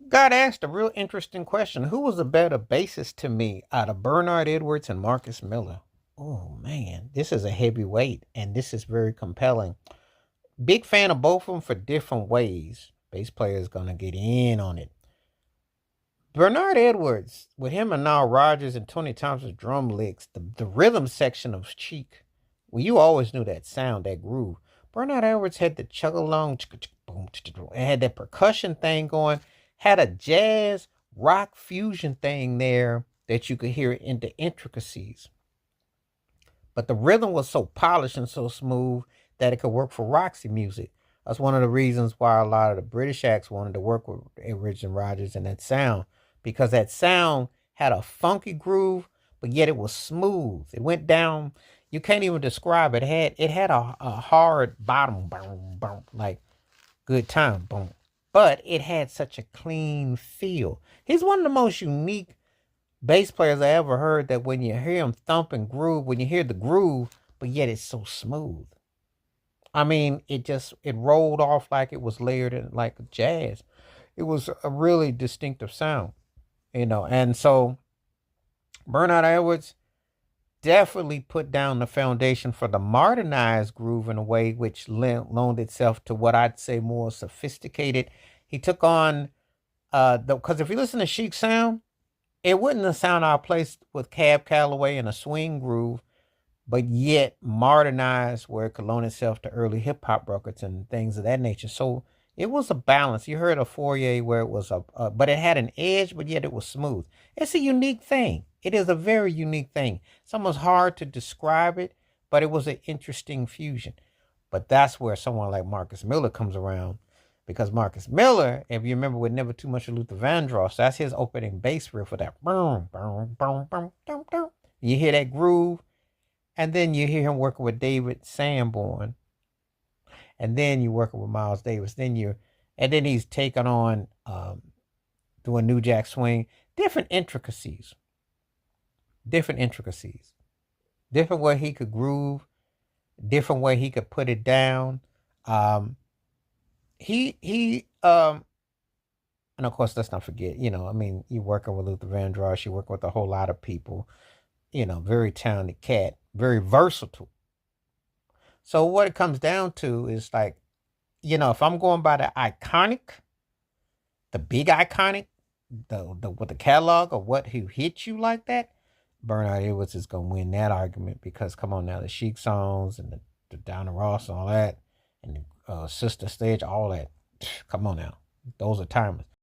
God asked a real interesting question. Who was a better bassist to me out of Bernard Edwards and Marcus Miller? Oh man, this is a heavyweight and this is very compelling. Big fan of both of them for different ways. Bass player is gonna get in on it. Bernard Edwards, with him and Nile Rodgers and Tony Thompson's drum licks, the rhythm section of Cheek, well, you always knew that sound, that groove. Bernard Edwards had the chug along, boom, it had that percussion thing going, had a jazz rock fusion thing there that you could hear in the intricacies. But the rhythm was so polished and so smooth that it could work for Roxy music. That's one of the reasons why a lot of the British acts wanted to work with Edwards and Rogers and that sound, because that sound had a funky groove, but yet it was smooth. It went down. You can't even describe it. It had a hard bottom, boom, boom, like good time, boom. But it had such a clean feel. He's one of the most unique bass players I ever heard, that when you hear him thump and groove, when you hear the groove, but yet it's so smooth. I mean, it rolled off like it was layered in like jazz. It was a really distinctive sound, And so Bernard Edwards definitely put down the foundation for the modernized groove in a way which loaned itself to what I'd say more sophisticated. He took on because if you listen to Chic sound, it wouldn't have sound out of place with Cab Calloway and a swing groove, but yet modernized where it could loan itself to early hip hop records and things of that nature. So it was a balance. You heard a Fourier where it was but it had an edge, but yet it was smooth. It's a unique thing. It is a very unique thing. It's almost hard to describe it, but it was an interesting fusion. But that's where someone like Marcus Miller comes around, because Marcus Miller, if you remember, with Never Too Much of Luther Vandross, that's his opening bass riff for that. Boom, boom, boom, boom, boom, boom. You hear that groove, and then you hear him working with David Sanborn, and then you're working with Miles Davis. And then he's taking on doing New Jack Swing, different intricacies, different intricacies, different way he could groove, different way he could put it down. He and of course, let's not forget, I mean, you're working with Luther Vandross, you're working with a whole lot of people, very talented cat, very versatile. So what it comes down to is like, if I'm going by the iconic, the big iconic, the with the catalog of what who hit you like that, Bernard Edwards is gonna win that argument, because come on now, the Chic songs and the Diana Ross and all that, and the Sister Sledge, all that. Come on now, those are timeless.